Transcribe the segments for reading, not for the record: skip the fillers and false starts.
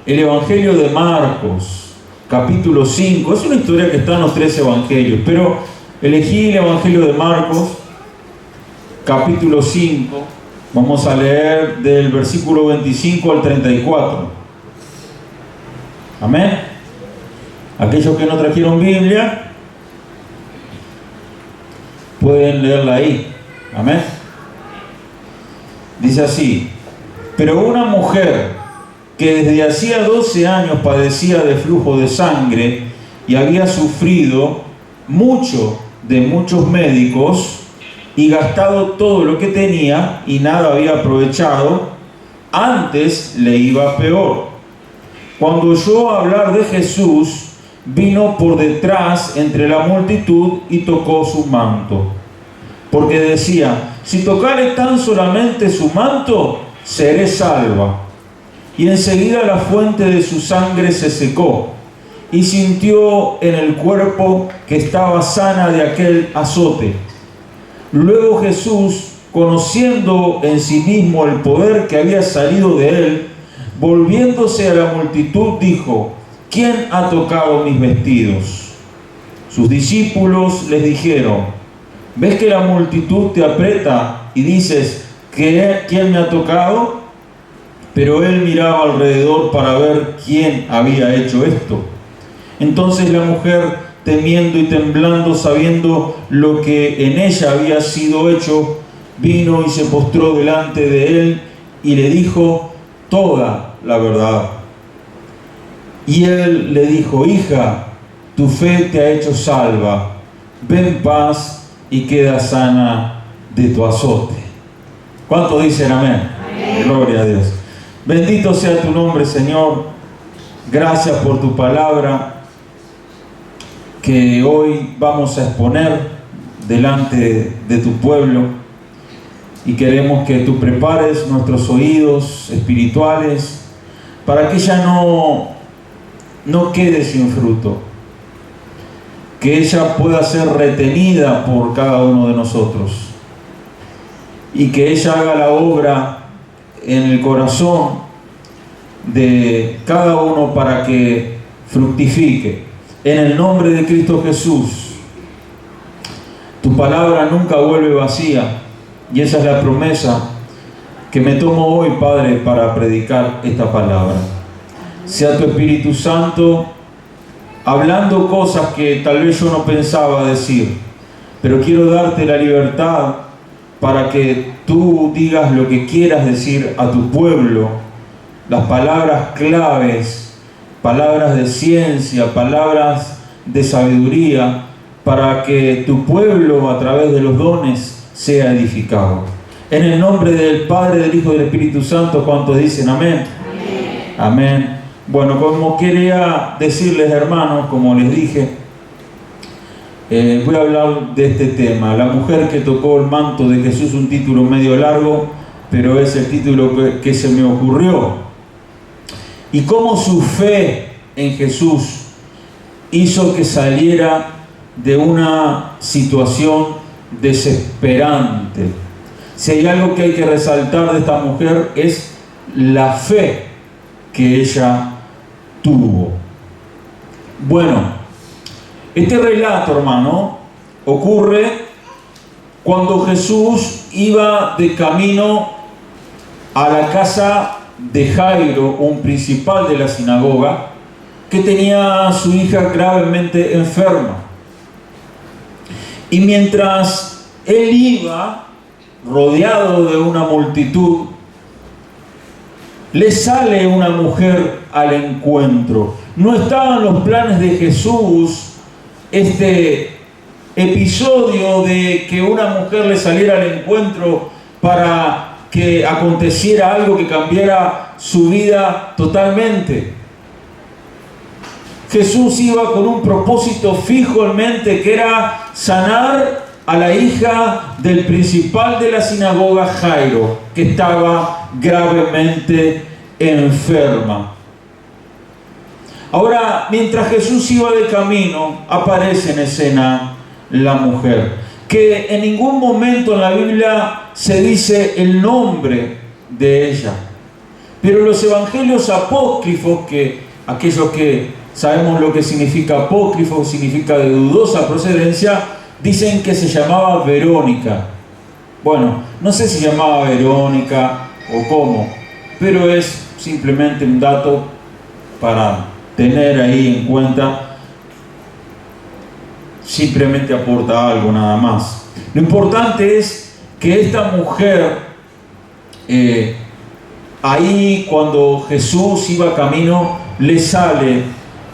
el Evangelio de Marcos, capítulo 5. Es una historia que está en los 3 evangelios, pero elegí el Evangelio de Marcos, capítulo 5. Vamos a leer del versículo 25 al 34. Amén. Aquellos que no trajeron Biblia pueden leerla ahí. Amén. Dice así: pero una mujer que desde hacía 12 años padecía de flujo de sangre y había sufrido mucho de muchos médicos y gastado todo lo que tenía y nada había aprovechado, antes le iba peor. Cuando oyó hablar de Jesús, vino por detrás entre la multitud y tocó su manto, porque decía: si tocare tan solamente su manto, seré salva. Y enseguida la fuente de su sangre se secó, y sintió en el cuerpo que estaba sana de aquel azote. Luego Jesús, conociendo en sí mismo el poder que había salido de él, volviéndose a la multitud, dijo: ¿quién ha tocado mis vestidos? Sus discípulos les dijeron: ¿ves que la multitud te aprieta y dices: ¿quién me ha tocado? Pero él miraba alrededor para ver quién había hecho esto. Entonces la mujer, temiendo y temblando, sabiendo lo que en ella había sido hecho, vino y se postró delante de él y le dijo toda la verdad. Y él le dijo: hija, tu fe te ha hecho salva, ve en paz y queda sana de tu azote. ¿Cuántos dicen amén? Amén. Gloria a Dios. Bendito sea tu nombre, Señor. Gracias por tu palabra que hoy vamos a exponer delante de tu pueblo, y queremos que tú prepares nuestros oídos espirituales para que ella no quede sin fruto, que ella pueda ser retenida por cada uno de nosotros, y que ella haga la obra en el corazón de cada uno para que fructifique. En el nombre de Cristo Jesús. Tu palabra nunca vuelve vacía, y esa es la promesa que me tomo hoy, Padre, para predicar esta palabra. Sea tu Espíritu Santo hablando cosas que tal vez yo no pensaba decir, pero quiero darte la libertad para que tú digas lo que quieras decir a tu pueblo, las palabras claves, palabras de ciencia, palabras de sabiduría, para que tu pueblo a través de los dones sea edificado. En el nombre del Padre, del Hijo y del Espíritu Santo, ¿cuántos dicen amén? Amén. Amén. Bueno, como quería decirles, hermanos, como les dije, voy a hablar de este tema: la mujer que tocó el manto de Jesús. Un título medio largo, pero es el título que se me ocurrió. Y cómo su fe en Jesús hizo que saliera de una situación desesperante. Si hay algo que hay que resaltar de esta mujer, es la fe que ella tuvo. Bueno, este relato, hermano, ocurre cuando Jesús iba de camino a la casa de Jairo, un principal de la sinagoga, que tenía a su hija gravemente enferma. Y mientras él iba, rodeado de una multitud, le sale una mujer al encuentro. No estaban los planes de Jesús este episodio de que una mujer le saliera al encuentro para que aconteciera algo que cambiara su vida totalmente. Jesús iba con un propósito fijo en mente, que era sanar a la hija del principal de la sinagoga, Jairo, que estaba gravemente enferma. Ahora, mientras Jesús iba de camino, aparece en escena la mujer, que en ningún momento en la Biblia se dice el nombre de ella, Pero los evangelios apócrifos, que aquellos que sabemos lo que significa apócrifo, significa de dudosa procedencia, dicen que se llamaba Verónica. Bueno, no sé si llamaba Verónica o cómo, pero es simplemente un dato para tener ahí en cuenta. Simplemente aporta algo nada más. Lo importante es que esta mujer, ahí cuando Jesús iba camino, le sale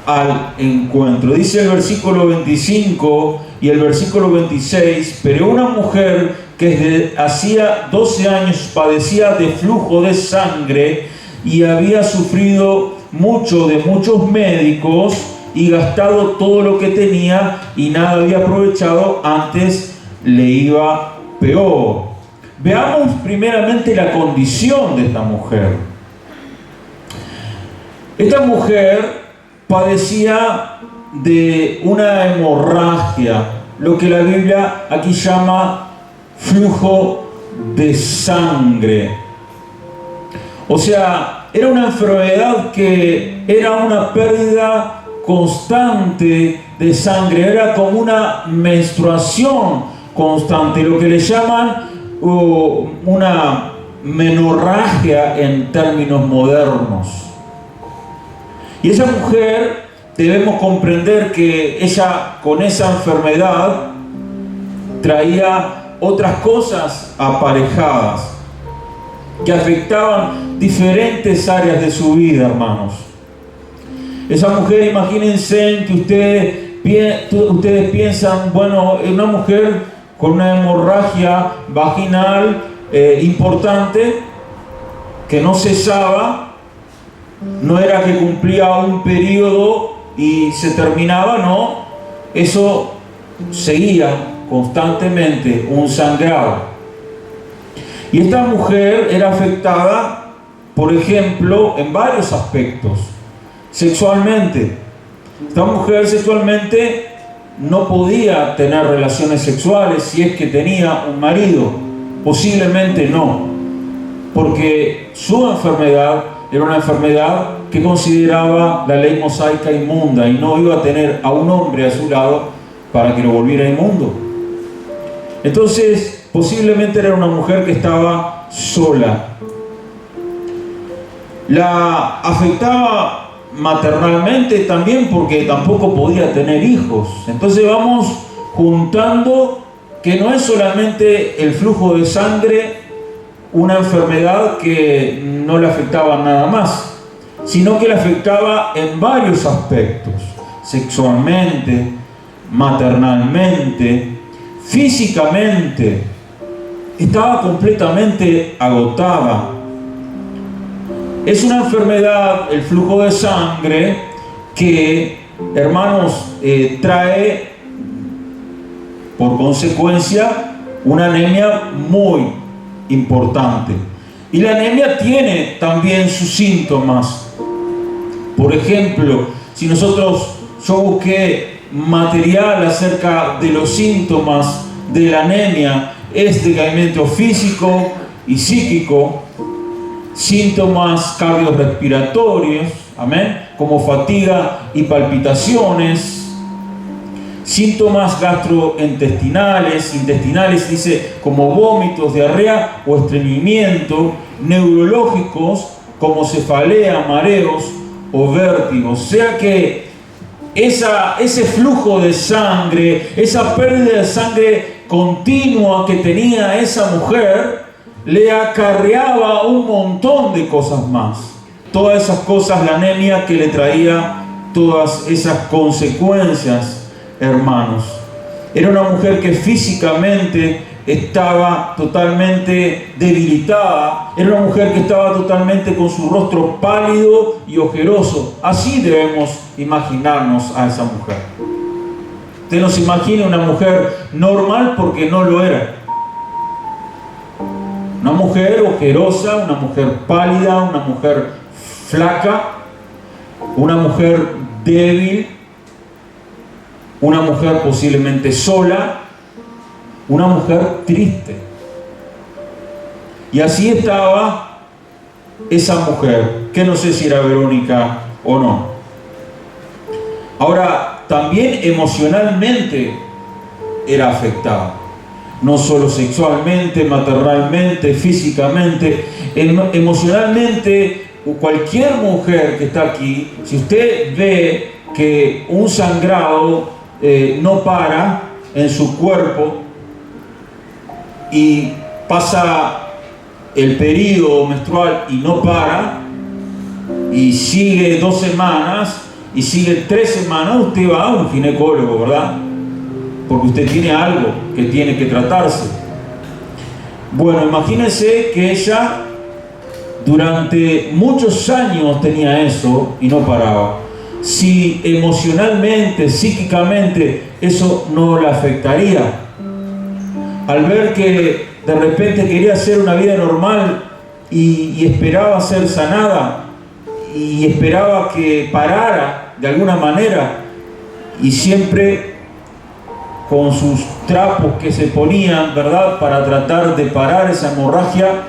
al encuentro. Dice el versículo 25 y el versículo 26, pero una mujer que desde hacía 12 años padecía de flujo de sangre y había sufrido mucho de muchos médicos y gastado todo lo que tenía y nada había aprovechado, antes le iba peor. Veamos primeramente la condición de esta mujer. Esta mujer padecía de una hemorragia, lo que la Biblia aquí llama flujo de sangre. O sea, era una enfermedad que era una pérdida constante de sangre, era como una menstruación constante, lo que le llaman una menorragia en términos modernos. Y esa mujer, debemos comprender que ella con esa enfermedad traía otras cosas aparejadas que afectaban diferentes áreas de su vida, hermanos. Esa mujer, imagínense que ustedes piensan, bueno, una mujer con una hemorragia vaginal importante que no cesaba, no era que cumplía un periodo y se terminaba, no, eso seguía constantemente, un sangrado. Y esta mujer era afectada, por ejemplo, en varios aspectos. Sexualmente, esta mujer sexualmente no podía tener relaciones sexuales si es que tenía un marido, posiblemente no, porque su enfermedad era una enfermedad que consideraba la ley mosaica inmunda y no iba a tener a un hombre a su lado para que lo volviera inmundo. Entonces, posiblemente era una mujer que estaba sola. La afectaba maternalmente también porque tampoco podía tener hijos. Entonces vamos juntando que no es solamente el flujo de sangre una enfermedad que no le afectaba nada más, sino que le afectaba en varios aspectos: sexualmente, maternalmente, físicamente. Estaba completamente agotada. Es una enfermedad, el flujo de sangre, que, hermanos, trae por consecuencia una anemia muy importante. Y la anemia tiene también sus síntomas. Por ejemplo, si yo busqué material acerca de los síntomas de la anemia, es decaimiento físico y psíquico, síntomas cardiorrespiratorios, amén, como fatiga y palpitaciones, síntomas gastrointestinales, dice, como vómitos, diarrea o estreñimiento, neurológicos como cefalea, mareos o vértigos. O sea que ese flujo de sangre, esa pérdida de sangre continua que tenía esa mujer, le acarreaba un montón de cosas más. Todas esas cosas, la anemia que le traía todas esas consecuencias, hermanos. Era una mujer que físicamente estaba totalmente debilitada. Era una mujer que estaba totalmente con su rostro pálido y ojeroso. Así debemos imaginarnos a esa mujer. Usted no se imagina una mujer normal, porque no lo era. Una mujer ojerosa, una mujer pálida, una mujer flaca, una mujer débil, una mujer posiblemente sola, una mujer triste. Y así estaba esa mujer, que no sé si era Verónica o no. Ahora, también emocionalmente era afectada. No solo sexualmente, maternalmente, físicamente, emocionalmente. Cualquier mujer que está aquí, si usted ve que un sangrado no para en su cuerpo y pasa el periodo menstrual y no para, y sigue 2 semanas y sigue 3 semanas, usted va a un ginecólogo, ¿verdad? Porque usted tiene algo que tiene que tratarse. Bueno, imagínense que ella durante muchos años tenía eso y no paraba. Si emocionalmente, psíquicamente, eso no la afectaría. Al ver que de repente quería hacer una vida normal y esperaba ser sanada y esperaba que parara de alguna manera, y siempre con sus trapos que se ponían, ¿verdad?, para tratar de parar esa hemorragia,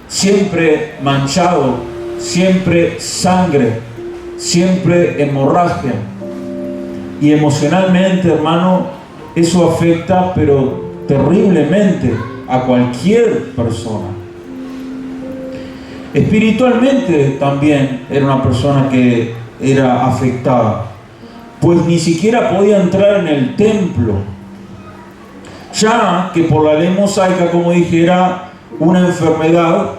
siempre manchado, siempre sangre, siempre hemorragia. Y emocionalmente, hermano, eso afecta, pero terriblemente, a cualquier persona. Espiritualmente también era una persona que era afectada, pues ni siquiera podía entrar en el templo, ya que por la ley mosaica, como dije, era una enfermedad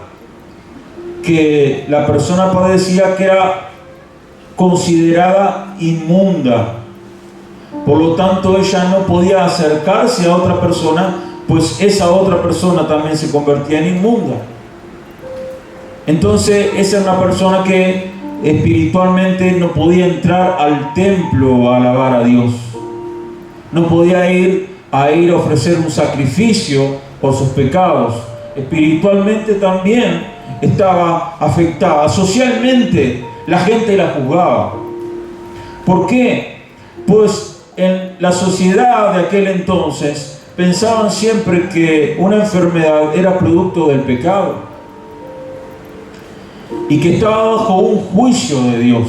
que la persona padecía, que era considerada inmunda. Por lo tanto, ella no podía acercarse a otra persona, pues esa otra persona también se convertía en inmunda. Entonces, esa es una persona que espiritualmente no podía entrar al templo a alabar a Dios. No podía ir a ofrecer un sacrificio por sus pecados. Espiritualmente también estaba afectada. Socialmente la gente la juzgaba. ¿Por qué? Pues en la sociedad de aquel entonces pensaban siempre que una enfermedad era producto del pecado y que estaba bajo un juicio de Dios.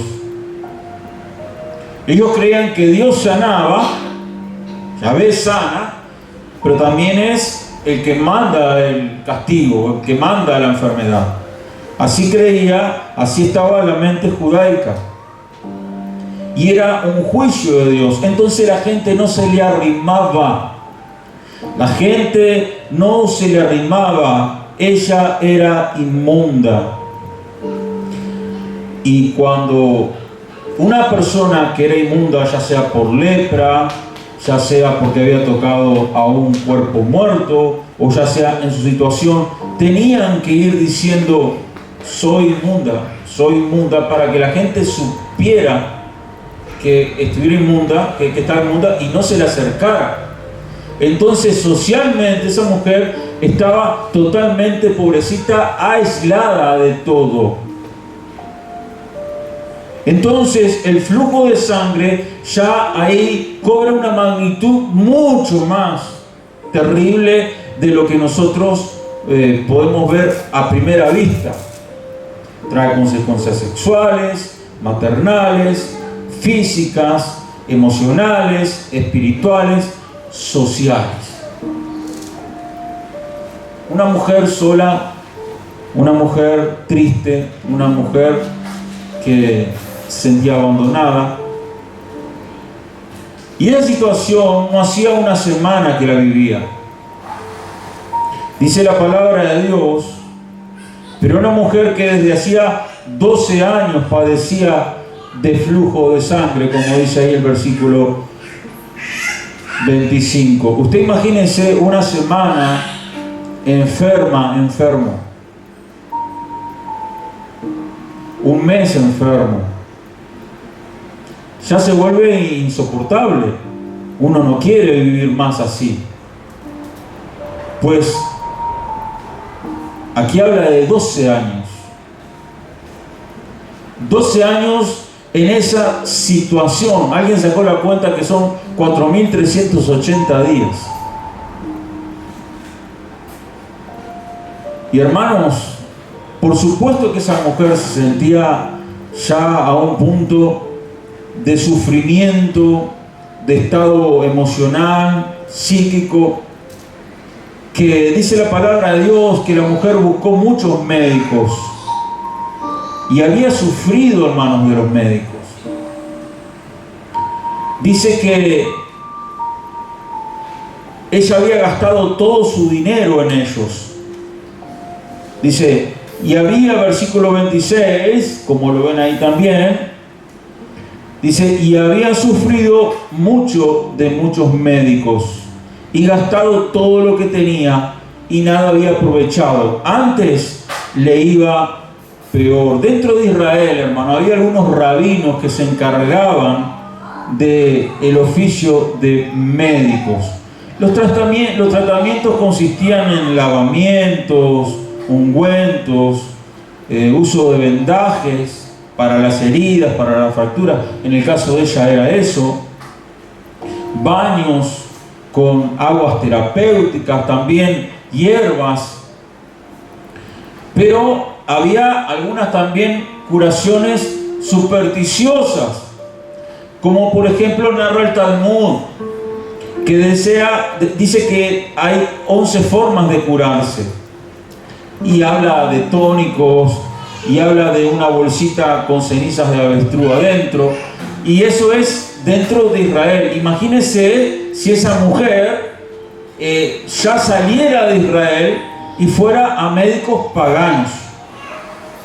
Ellos creían que Dios sanaba, Yahvé sana, pero también es el que manda el castigo, el que manda la enfermedad. Así creía, así estaba la mente judaica. Y era un juicio de Dios. Entonces la gente no se le arrimaba. La gente no se le arrimaba. Ella era inmunda. Y cuando una persona que era inmunda, ya sea por lepra, ya sea porque había tocado a un cuerpo muerto, o ya sea en su situación, tenían que ir diciendo: soy inmunda, para que la gente supiera que estuviera inmunda, que estaba inmunda, y no se le acercara. Entonces, socialmente, esa mujer estaba totalmente, pobrecita, aislada de todo. Entonces, el flujo de sangre ya ahí cobra una magnitud mucho más terrible de lo que nosotros podemos ver a primera vista. Trae consecuencias sexuales, maternales, físicas, emocionales, espirituales, sociales. Una mujer sola, una mujer triste, una mujer que se sentía abandonada. Y esa situación no hacía una semana que la vivía. Dice la palabra de Dios: pero una mujer que desde hacía 12 años padecía de flujo de sangre, como dice ahí el versículo 25. Usted imagínense una semana enfermo. Un mes enfermo. Ya se vuelve insoportable. Uno no quiere vivir más así. Pues aquí habla de 12 años. 12 años en esa situación. Alguien sacó la cuenta que son 4.380 días. Y hermanos, Por supuesto que esa mujer se sentía ya a un punto de sufrimiento, de estado emocional, psíquico, que dice la palabra de Dios que la mujer buscó muchos médicos y había sufrido, hermanos, de los médicos. Dice que ella había gastado todo su dinero en ellos. Dice, y había, versículo 26, como lo ven ahí también, dice, y había sufrido mucho de muchos médicos y gastado todo lo que tenía y nada había aprovechado. Antes le iba peor. Dentro de Israel, hermano, había algunos rabinos que se encargaban del oficio de médicos. Los tratamientos consistían en lavamientos, ungüentos, uso de vendajes para las heridas, para las fracturas. En el caso de ella era eso. Baños con aguas terapéuticas, también hierbas. Pero había algunas también curaciones supersticiosas, como por ejemplo narra el Talmud, que dice que hay 11 formas de curarse, y habla de tónicos, y habla de una bolsita con cenizas de avestruz adentro, y eso es dentro de Israel. Imagínense si esa mujer ya saliera de Israel y fuera a médicos paganos,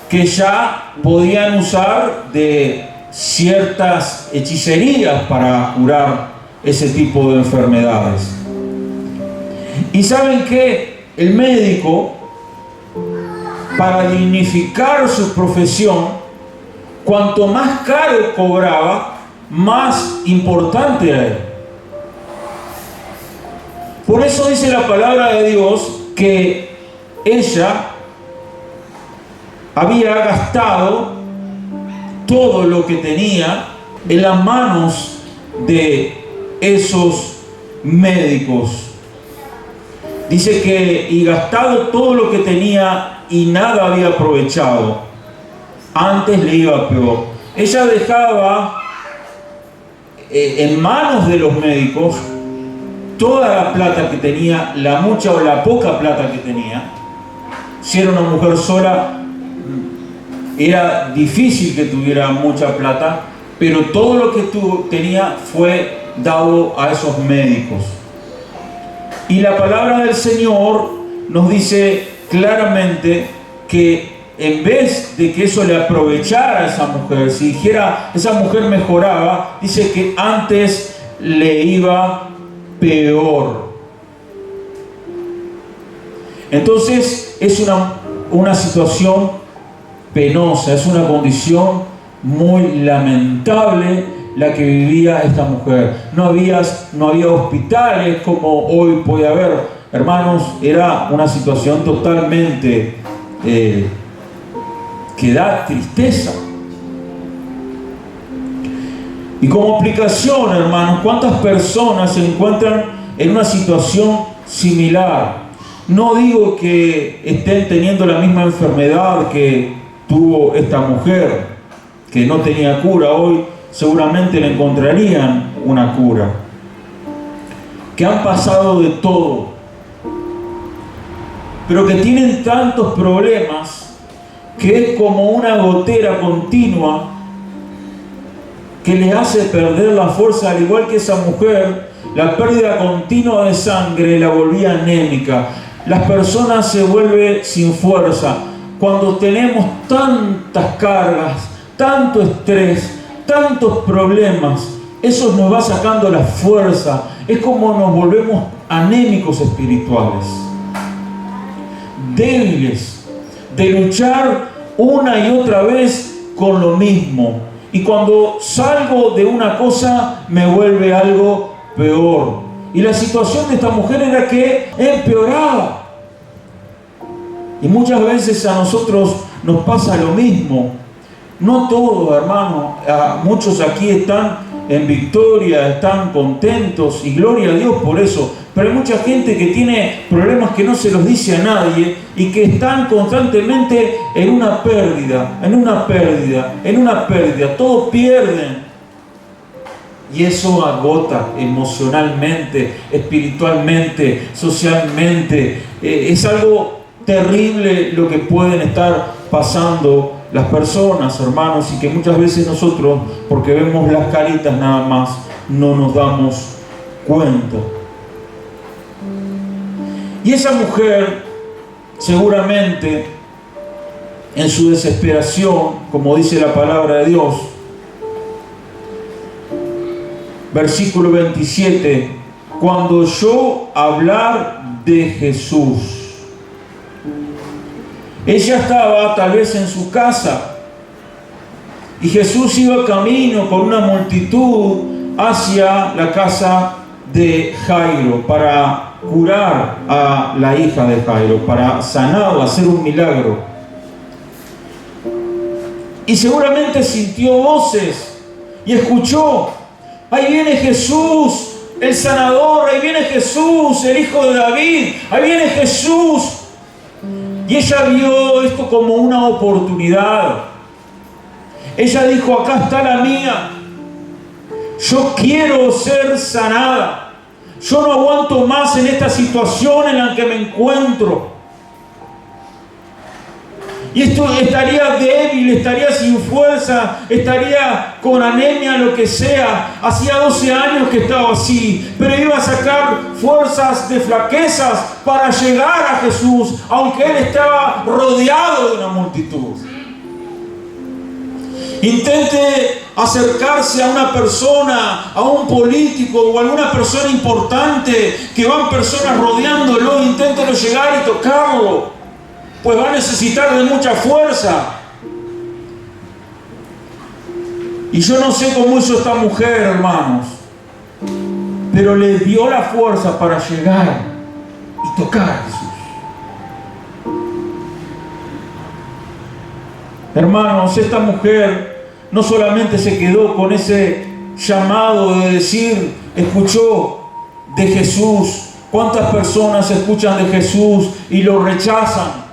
que ya podían usar de ciertas hechicerías para curar ese tipo de enfermedades. Y saben que el médico, para dignificar su profesión, cuanto más caro cobraba, más importante era él. Por eso dice la palabra de Dios que ella había gastado todo lo que tenía en las manos de esos médicos. Dice que y gastado todo lo que tenía y nada había aprovechado. Antes le iba peor. Ella dejaba en manos de los médicos toda la plata que tenía, la mucha o la poca plata que tenía. Si era una mujer sola, era difícil que tuviera mucha plata, pero todo lo que tenía fue dado a esos médicos. Y la palabra del Señor nos dice claramente que en vez de que eso le aprovechara a esa mujer, si dijera esa mujer mejoraba, dice que antes le iba peor. Entonces es una situación penosa, es una condición muy lamentable la que vivía esta mujer. No había hospitales como hoy puede haber, hermanos. Era una situación totalmente que da tristeza. Y como aplicación, hermanos, ¿cuántas personas se encuentran en una situación similar? No digo que estén teniendo la misma enfermedad que tuvo esta mujer, que no tenía cura. Hoy seguramente le encontrarían una cura. Que han pasado de todo, pero que tienen tantos problemas que es como una gotera continua que les hace perder la fuerza, al igual que esa mujer. La pérdida continua de sangre la volvía anémica. Las personas se vuelven sin fuerza. Cuando tenemos tantas cargas, tanto estrés, tantos problemas, eso nos va sacando la fuerza. Es como nos volvemos anémicos espirituales, débiles, de luchar una y otra vez con lo mismo. Y cuando salgo de una cosa, me vuelve algo peor. Y la situación de esta mujer era que empeoraba. Y muchas veces a nosotros nos pasa lo mismo. No todos, hermano. Muchos aquí están en victoria, están contentos y gloria a Dios por eso. Pero hay mucha gente que tiene problemas que no se los dice a nadie y que están constantemente en una pérdida, en una pérdida, en una pérdida. Todos pierden. Y eso agota emocionalmente, espiritualmente, socialmente. Es algo terrible lo que pueden estar pasando las personas, hermanos, y que muchas veces nosotros, porque vemos las caritas nada más, no nos damos cuenta. Y esa mujer, seguramente, en su desesperación, como dice la palabra de Dios, versículo 27, cuando oyó hablar de Jesús. Ella estaba tal vez en su casa y Jesús iba camino con una multitud hacia la casa de Jairo para curar a la hija de Jairo, para sanarla, hacer un milagro. Y seguramente sintió voces y escuchó: ahí viene Jesús, el sanador, ahí viene Jesús, el hijo de David, ahí viene Jesús. Y ella vio esto como una oportunidad. Ella dijo: acá está la mía. Yo quiero ser sanada. Yo no aguanto más en esta situación en la que me encuentro. Y esto estaría débil, estaría sin fuerza, estaría con anemia, lo que sea. Hacía 12 años que estaba así, pero iba a sacar fuerzas de flaquezas para llegar a Jesús, aunque él estaba rodeado de una multitud. Intente acercarse a una persona, a un político o a alguna persona importante, que van personas rodeándolo, inténtelo llegar y tocarlo, pues va a necesitar de mucha fuerza. Y yo no sé cómo hizo esta mujer, hermanos, pero le dio la fuerza para llegar y tocar a Jesús. Hermanos, esta mujer no solamente se quedó con ese llamado de decir, escuchó de Jesús. ¿Cuántas personas escuchan de Jesús y lo rechazan?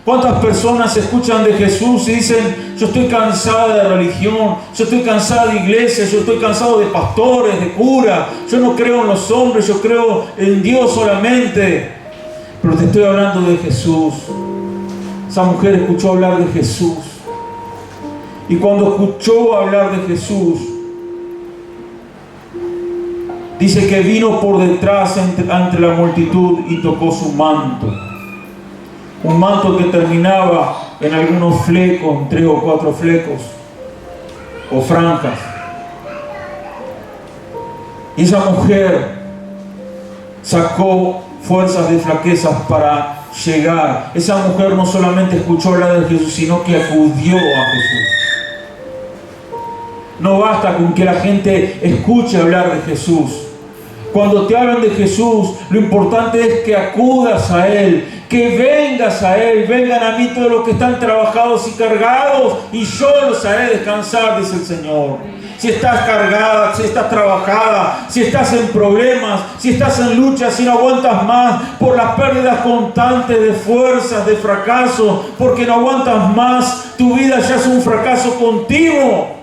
¿Cuántas personas escuchan de Jesús y dicen: yo estoy cansada de religión, yo estoy cansada de iglesia, yo estoy cansado de pastores, de curas, yo no creo en los hombres, yo creo en Dios solamente? Pero te estoy hablando de Jesús. Esa mujer escuchó hablar de Jesús. Y cuando escuchó hablar de Jesús, dice que vino por detrás entre la multitud y tocó su manto. Un manto que terminaba en algunos flecos, 3 o 4 flecos o franjas. Y esa mujer sacó fuerzas de flaquezas para llegar. Esa mujer no solamente escuchó hablar de Jesús, sino que acudió a Jesús. No basta con que la gente escuche hablar de Jesús. Cuando te hablan de Jesús, lo importante es que acudas a Él, que vengas a Él. Vengan a mí todos los que están trabajados y cargados, y yo los haré descansar, dice el Señor. Si estás cargada, si estás trabajada, si estás en problemas, si estás en lucha, si no aguantas más por las pérdidas constantes de fuerzas, de fracaso, porque no aguantas más, tu vida ya es un fracaso continuo.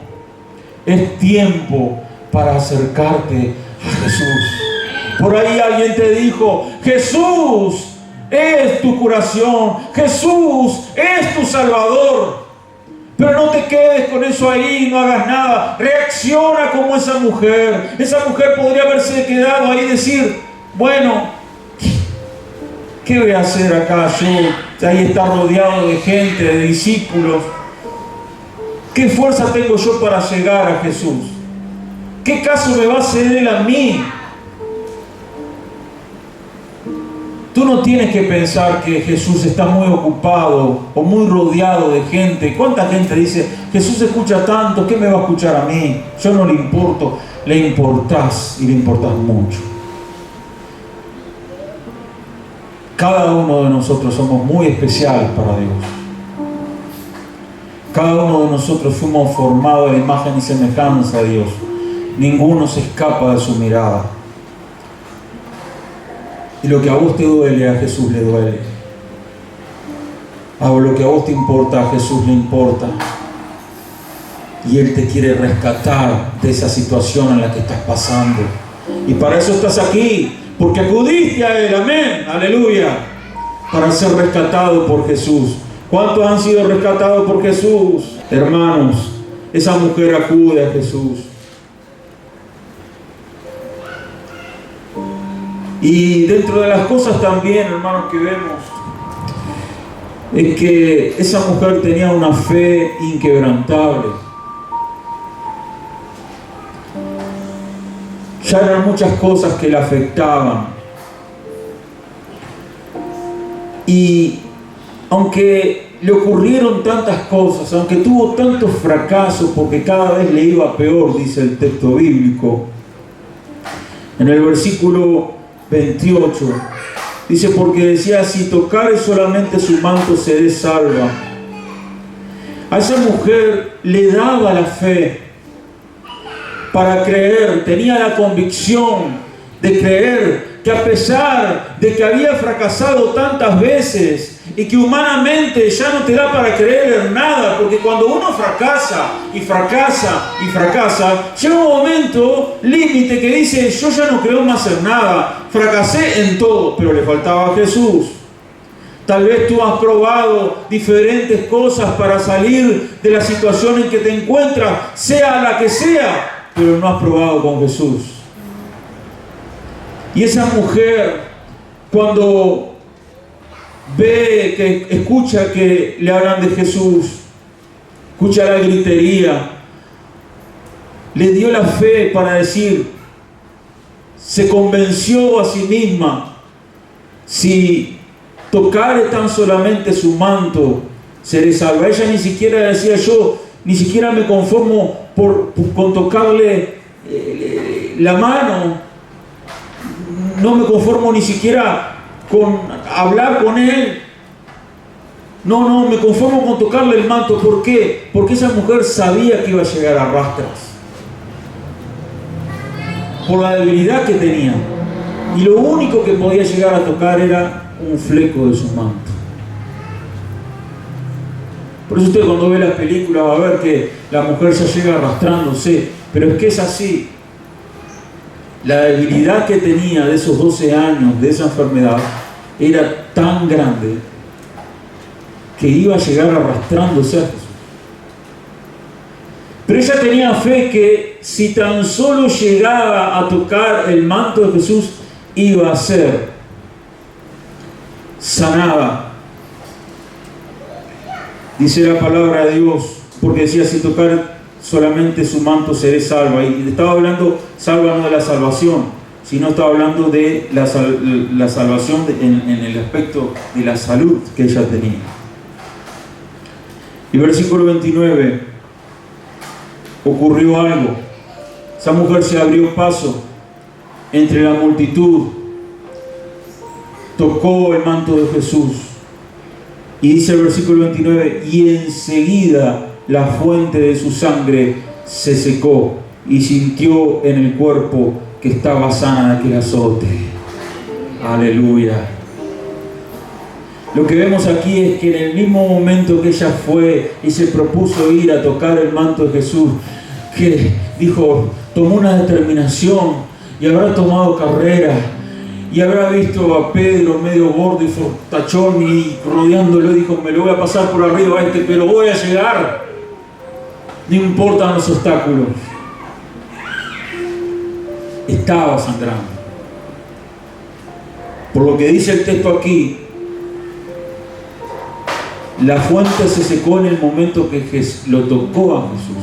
Es tiempo para acercarte a Jesús. Por ahí alguien te dijo: Jesús es tu curación, Jesús es tu Salvador. Pero no te quedes con eso ahí, no hagas nada. Reacciona como esa mujer. Esa mujer podría haberse quedado ahí y decir: bueno, ¿qué voy a hacer acá yo? Ahí está rodeado de gente, de discípulos. ¿Qué fuerza tengo yo para llegar a Jesús? ¿Qué caso me va a hacer Él a mí? Tú no tienes que pensar que Jesús está muy ocupado o muy rodeado de gente. ¿Cuánta gente dice: Jesús escucha tanto, ¿qué me va a escuchar a mí? Yo no le importo. Le importás, y le importás mucho. Cada uno de nosotros somos muy especiales para Dios. Cada uno de nosotros fuimos formados a la imagen y semejanza de Dios. ninguno se escapa de su mirada. Y lo que a vos te duele, a Jesús le duele. Lo que a vos te importa, a Jesús le importa. Y Él te quiere rescatar de esa situación en la que estás pasando. Y para eso estás aquí, porque acudiste a Él, amén, aleluya, para ser rescatado por Jesús. ¿Cuántos han sido rescatados por Jesús? Hermanos, esa mujer acude a Jesús. Y dentro de las cosas también, hermanos, que vemos, es que esa mujer tenía una fe inquebrantable. Ya eran muchas cosas que la afectaban. Y aunque le ocurrieron tantas cosas, aunque tuvo tantos fracasos, porque cada vez le iba peor, dice el texto bíblico, en el versículo 28, dice, porque decía, si tocare solamente su manto seré salva. A esa mujer le daba la fe para creer, tenía la convicción de creer que a pesar de que había fracasado tantas veces y que humanamente ya no te da para creer en nada, porque cuando uno fracasa y fracasa y fracasa, llega un momento límite que dice, yo ya no creo más en nada, fracasé en todo, pero le faltaba a Jesús. Tal vez tú has probado diferentes cosas para salir de la situación en que te encuentras, sea la que sea, pero no has probado con Jesús. Y esa mujer, cuando ve, que escucha que le hablan de Jesús, escucha la gritería, le dio la fe para decir, se convenció a sí misma, si tocare tan solamente su manto, seré salva. Ella ni siquiera decía, yo ni siquiera me conformo con tocarle la mano, no me conformo ni siquiera con hablar con Él, no, me conformo con tocarle el manto. ¿Por qué? Porque esa mujer sabía que iba a llegar a rastras, por la debilidad que tenía, y lo único que podía llegar a tocar era un fleco de su manto. Por eso usted cuando ve las películas va a ver que la mujer ya llega arrastrándose, pero es que es así. La debilidad que tenía de esos 12 años, de esa enfermedad, era tan grande que iba a llegar arrastrándose a Jesús. Pero ella tenía fe que si tan solo llegaba a tocar el manto de Jesús, iba a ser sanada. Dice la palabra de Dios, porque decía, si tocar solamente su manto seré salva. Y estaba hablando, salva no de la salvación, sino estaba hablando de la salvación en el aspecto de la salud que ella tenía. Y versículo 29, ocurrió algo. Esa mujer se abrió paso entre la multitud, tocó el manto de Jesús. Y dice el versículo 29, y enseguida la fuente de su sangre se secó y sintió en el cuerpo que estaba sana de aquel azote. Aleluya. Lo que vemos aquí es que en el mismo momento que ella fue y se propuso ir a tocar el manto de Jesús, que dijo, tomó una determinación y habrá tomado carrera y habrá visto a Pedro medio gordo y fortachón y rodeándolo, dijo, me lo voy a pasar por arriba a este, pero voy a llegar. No importan los obstáculos. Estaba sangrando. Por lo que dice el texto aquí, la fuente se secó en el momento que lo tocó a Jesús.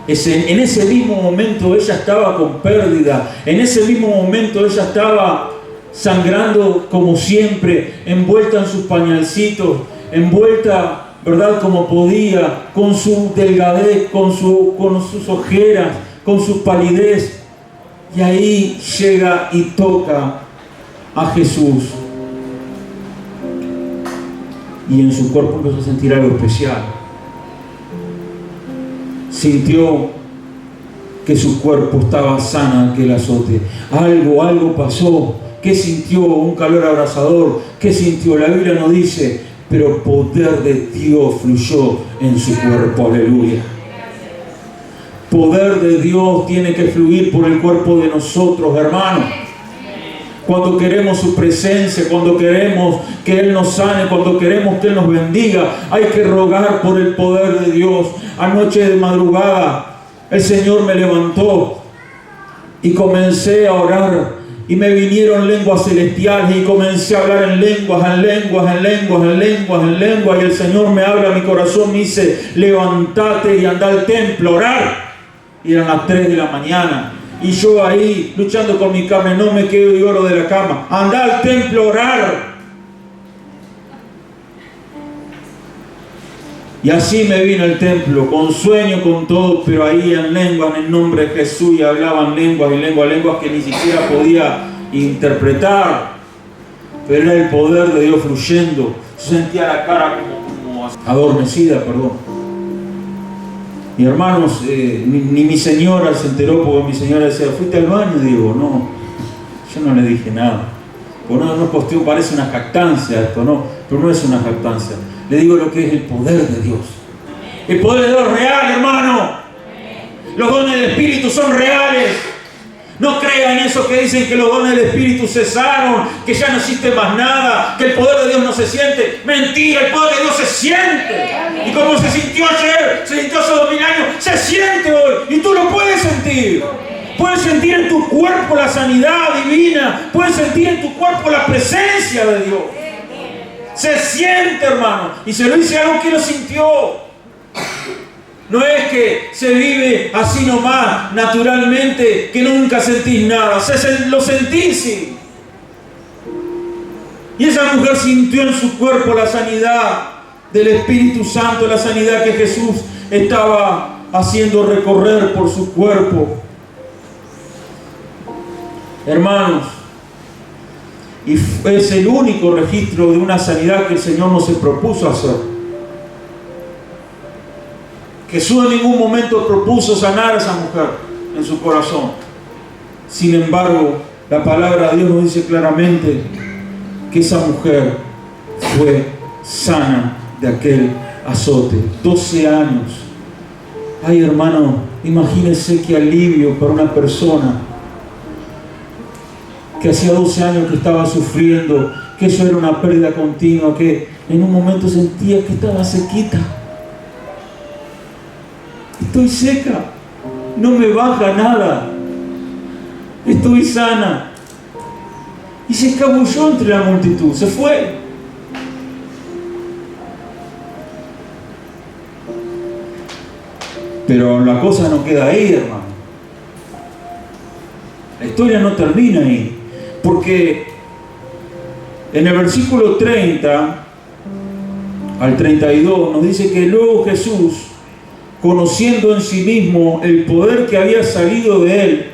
En ese mismo momento ella estaba con pérdida. En ese mismo momento ella estaba sangrando como siempre, envuelta en sus pañalcitos, envuelta, ¿verdad?, como podía, con su delgadez, con sus ojeras, con su palidez. Y ahí llega y toca a Jesús. Y en su cuerpo empezó a sentir algo especial. Sintió que su cuerpo estaba sana de aquel azote. Algo pasó. ¿Qué sintió? Un calor abrasador. ¿Qué sintió? La Biblia nos dice, pero poder de Dios fluyó en su cuerpo. Aleluya. Poder de Dios tiene que fluir por el cuerpo de nosotros, hermanos. Cuando queremos su presencia, cuando queremos que Él nos sane, cuando queremos que Él nos bendiga, hay que rogar por el poder de Dios. Anoche de madrugada, el Señor me levantó y comencé a orar. Y me vinieron lenguas celestiales y comencé a hablar en lenguas. Y el Señor me habla a mi corazón, me dice, levántate y anda al templo a orar. Y eran las 3 de la mañana. Y yo ahí, luchando con mi cama, no me quedo y oro de la cama. Anda al templo a orar. Y así me vine al templo, con sueño, con todo, pero ahí en lengua, en el nombre de Jesús, y hablaban lenguas que ni siquiera podía interpretar. Pero era el poder de Dios fluyendo. Yo sentía la cara como adormecida, perdón. Y hermanos, ni mi señora se enteró, porque mi señora decía, ¿fuiste al baño? Y digo, no, yo no le dije nada. Pues no posteo, parece una jactancia esto, no, pero no es una jactancia. Le digo lo que es el poder de Dios. El poder de Dios es real, hermano. Los dones del Espíritu son reales. No crean eso que dicen que los dones del Espíritu cesaron, que ya no existe más nada, que el poder de Dios no se siente. Mentira, el poder de Dios se siente. Y como se sintió ayer, se sintió hace 2000 años, se siente hoy. Y tú lo puedes sentir. Puedes sentir en tu cuerpo la sanidad divina. Puedes sentir en tu cuerpo la presencia de Dios. Se siente, hermano. Y se lo dice algo que lo sintió. No es que se vive así nomás, naturalmente, que nunca sentís nada. Lo sentís, sí. Y esa mujer sintió en su cuerpo la sanidad del Espíritu Santo, la sanidad que Jesús estaba haciendo recorrer por su cuerpo. Hermanos, y es el único registro de una sanidad que el Señor no se propuso hacer. Jesús en ningún momento propuso sanar a esa mujer en su corazón. Sin embargo, la palabra de Dios nos dice claramente que esa mujer fue sana de aquel azote. 12 años. Ay, hermano, imagínense qué alivio para una persona que hacía 12 años que estaba sufriendo, que eso era una pérdida continua, que en un momento sentía que estaba sequita. Estoy seca, no me baja nada, estoy sana. Y se escabulló entre la multitud, se fue. Pero la cosa no queda ahí, hermano. La historia no termina ahí, porque en el versículo 30 al 32 nos dice que luego Jesús, conociendo en sí mismo el poder que había salido de él,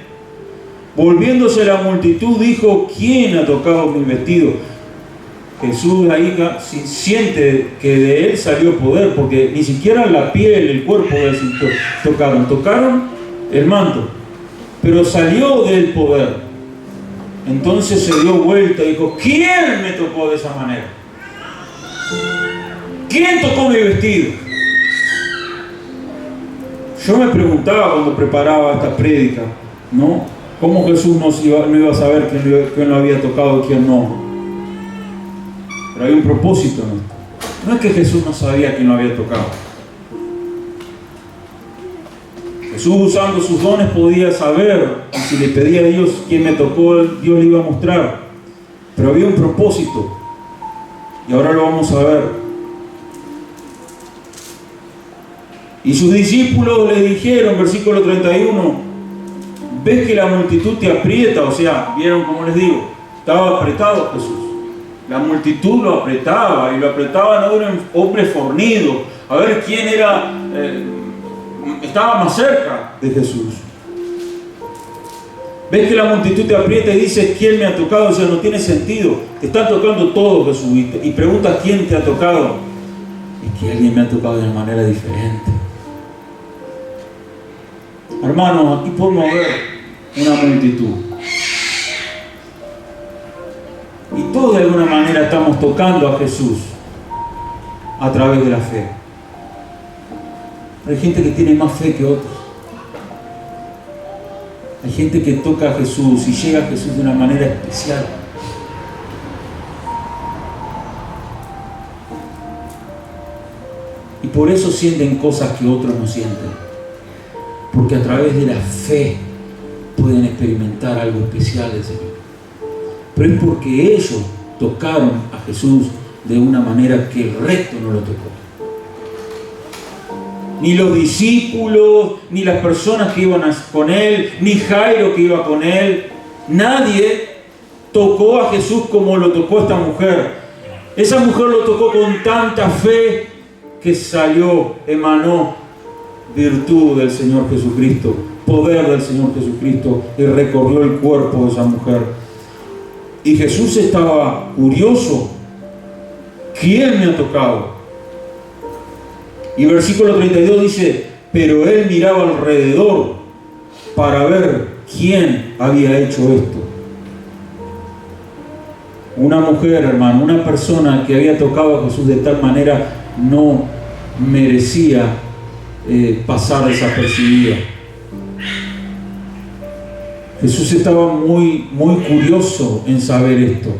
volviéndose a la multitud, dijo, ¿quién ha tocado mi vestido? Jesús ahí siente que de él salió poder, porque ni siquiera la piel, el cuerpo de él tocaron el manto, pero salió del poder. Entonces se dio vuelta y dijo, ¿quién me tocó de esa manera? ¿Quién tocó mi vestido? Yo me preguntaba cuando preparaba esta prédica, ¿no? ¿Cómo Jesús no iba a saber quién lo había tocado y quién no? Pero hay un propósito en esto. No es que Jesús no sabía quién lo había tocado. Jesús, usando sus dones, podía saber, y si le pedía a Dios quién me tocó, Dios le iba a mostrar. Pero había un propósito, y ahora lo vamos a ver. Y sus discípulos le dijeron, versículo 31, ves que la multitud te aprieta, o sea, vieron como les digo, estaba apretado Jesús. La multitud lo apretaba, y lo apretaban a un hombre fornido, a ver quién era, estaba más cerca de Jesús. Ves que la multitud te aprieta y dices, ¿quién me ha tocado? O sea, no tiene sentido. Te están tocando todo, Jesús, y preguntas quién te ha tocado. Es que alguien me ha tocado de una manera diferente. Hermanos, aquí podemos ver una multitud. Y todos de alguna manera estamos tocando a Jesús a través de la fe. Hay gente que tiene más fe que otros. Hay gente que toca a Jesús y llega a Jesús de una manera especial. Y por eso sienten cosas que otros no sienten. Porque a través de la fe pueden experimentar algo especial del Señor. Pero es porque ellos tocaron a Jesús de una manera que el resto no lo tocó. Ni los discípulos, ni las personas que iban con él, ni Jairo que iba con él. Nadie tocó a Jesús como lo tocó esta mujer. Esa mujer lo tocó con tanta fe que salió, emanó virtud del Señor Jesucristo, poder del Señor Jesucristo, y recorrió el cuerpo de esa mujer. Y Jesús estaba curioso. ¿Quién me ha tocado? Y versículo 32 dice, pero él miraba alrededor para ver quién había hecho esto. Una mujer, hermano, una persona que había tocado a Jesús de tal manera no merecía pasar desapercibida. Jesús estaba muy curioso en saber esto.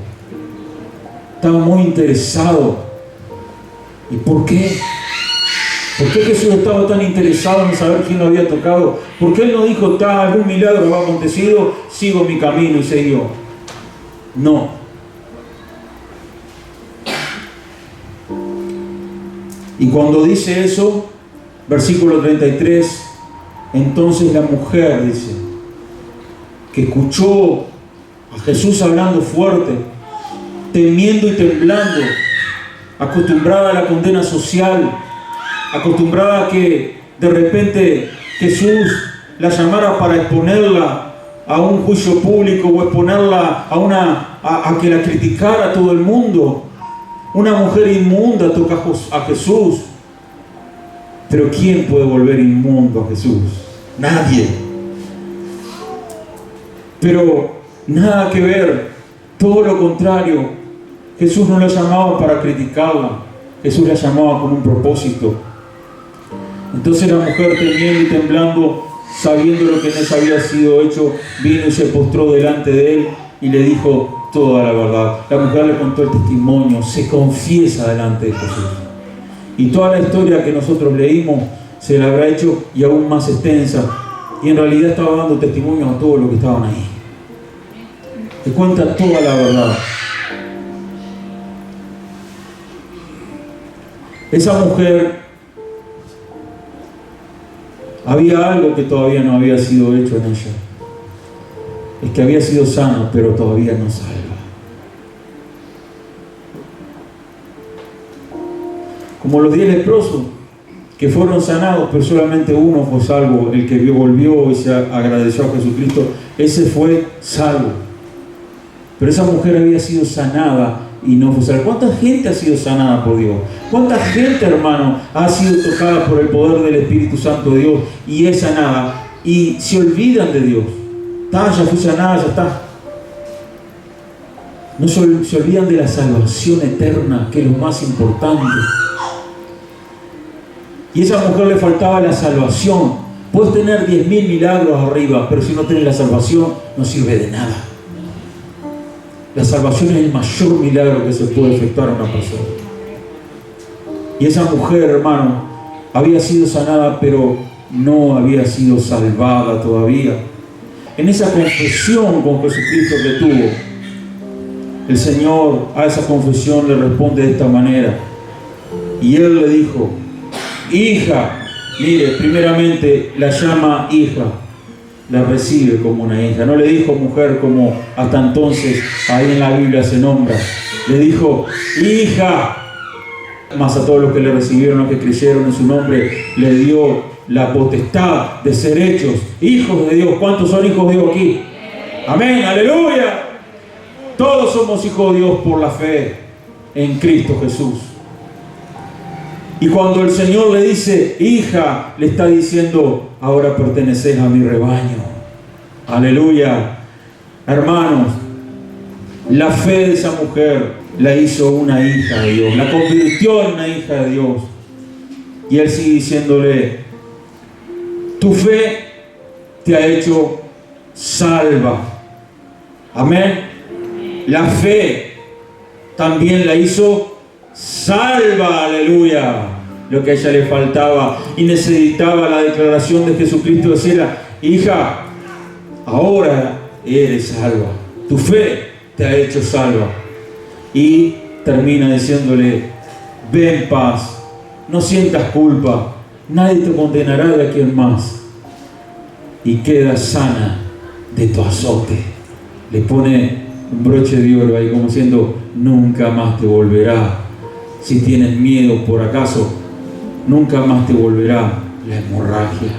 Estaba muy interesado. ¿Y por qué? ¿Por qué Jesús estaba tan interesado en saber quién lo había tocado? ¿Por qué él no dijo, algún milagro ha acontecido, sigo mi camino y siguió? No. Y cuando dice eso, versículo 33, entonces la mujer, dice, que escuchó a Jesús hablando fuerte, temiendo y temblando, acostumbrada a la condena social, acostumbrada a que de repente Jesús la llamara para exponerla a un juicio público o exponerla a que la criticara todo el mundo. Una mujer inmunda toca a Jesús. Pero ¿quién puede volver inmundo a Jesús? Nadie. Pero nada que ver, todo lo contrario. Jesús no la llamaba para criticarla, Jesús la llamaba con un propósito. Entonces la mujer, temiendo y temblando, sabiendo lo que en ella había sido hecho, vino y se postró delante de él y le dijo toda la verdad. La mujer le contó el testimonio, se confiesa delante de Jesús. Y toda la historia que nosotros leímos se la habrá hecho y aún más extensa. Y en realidad estaba dando testimonio a todos los que estaban ahí. Te cuenta toda la verdad. Esa mujer, había algo que todavía no había sido hecho en ella. Es que había sido sana, pero todavía no salva. Como los 10 leprosos que fueron sanados, pero solamente uno fue salvo, el que volvió y se agradeció a Jesucristo, ese fue salvo. Pero esa mujer había sido sanada y no fue salva. ¿Cuánta gente ha sido sanada por Dios? ¿Cuánta gente, hermano, ha sido tocada por el poder del Espíritu Santo de Dios y es sanada? Y se olvidan de Dios. Ya fui sanada, ya está. No se olvidan de la salvación eterna, que es lo más importante. Y a esa mujer le faltaba la salvación. Puedes tener 10.000 milagros arriba, pero si no tienes la salvación, no sirve de nada. La salvación es el mayor milagro que se puede efectuar a una persona. Y esa mujer, hermano, había sido sanada, pero no había sido salvada todavía. En esa confesión con Jesucristo que tuvo, el Señor a esa confesión le responde de esta manera. Y Él le dijo, hija, mire, primeramente la llama hija, la recibe como una hija. No le dijo mujer como hasta entonces ahí en la Biblia se nombra. Le dijo, hija. Más a todos los que le recibieron, los que creyeron en su nombre, le dio la potestad de ser hechos hijos de Dios. ¿Cuántos son hijos de Dios aquí? Amén, aleluya. Todos somos hijos de Dios por la fe en Cristo Jesús. Y cuando el Señor le dice, hija, le está diciendo, ahora perteneces a mi rebaño. Aleluya. Hermanos, la fe de esa mujer la hizo una hija de Dios, la convirtió en una hija de Dios. Y Él sigue diciéndole, tu fe te ha hecho salva. Amén. La fe también la hizo salva. Aleluya. Lo que a ella le faltaba y necesitaba la declaración de Jesucristo, decía, hija, ahora eres salva. Tu fe te ha hecho salva. Y termina diciéndole, ve en paz, no sientas culpa, nadie te condenará de aquí en más. Y queda sana de tu azote. Le pone un broche de oro ahí como diciendo, nunca más te volverá. Si tienes miedo por acaso, nunca más te volverá la hemorragia.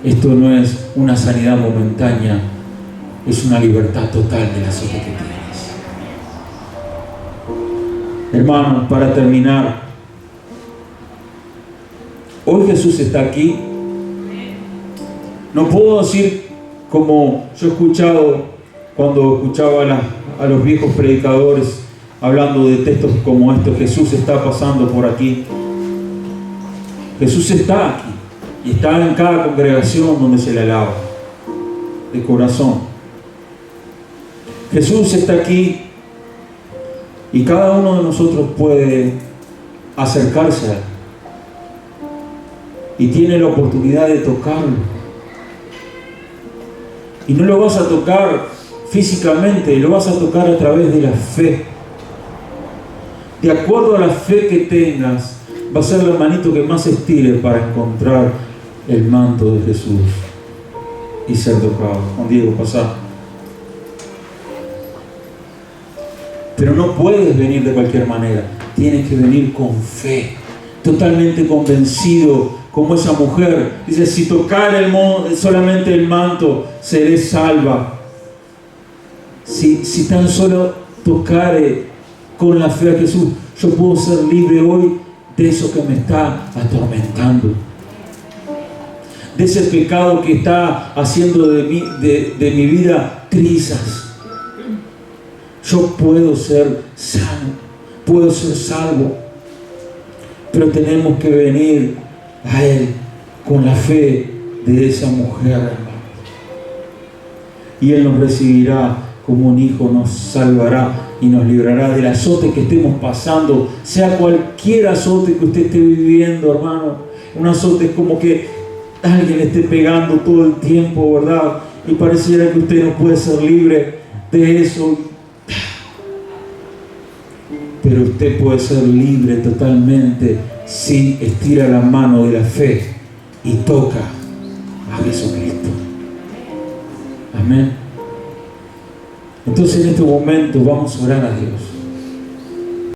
Esto no es una sanidad momentánea, es una libertad total del azote que tienes. Hermanos, para terminar, hoy Jesús está aquí. No puedo decir como yo he escuchado cuando escuchaba a los viejos predicadores hablando de textos como estos, Jesús está pasando por aquí. Jesús está aquí y está en cada congregación donde se le alaba de corazón. Jesús está aquí y cada uno de nosotros puede acercarse a Él y tiene la oportunidad de tocarlo. Y no lo vas a tocar físicamente, lo vas a tocar a través de la fe. De acuerdo a la fe que tengas, va a ser la manito que más estire para encontrar el manto de Jesús y ser tocado. Juan Diego, pasá. Pero no puedes venir de cualquier manera. Tienes que venir con fe, totalmente convencido, como esa mujer. Dice, si tocar solamente el manto, seré salva. Si tan solo tocare con la fe a Jesús, yo puedo ser libre hoy de eso que me está atormentando, de ese pecado que está haciendo de mi vida trizas. Yo puedo ser sano, puedo ser salvo, pero tenemos que venir a Él con la fe de esa mujer, hermano. Y Él nos recibirá como un hijo, nos salvará y nos librará del azote que estemos pasando, sea cualquier azote que usted esté viviendo, hermano. Un azote es como que alguien le esté pegando todo el tiempo, ¿verdad? Y pareciera que usted no puede ser libre de eso. Pero usted puede ser libre totalmente si estira la mano de la fe y toca a Jesucristo. Amén. Entonces en este momento vamos a orar a Dios.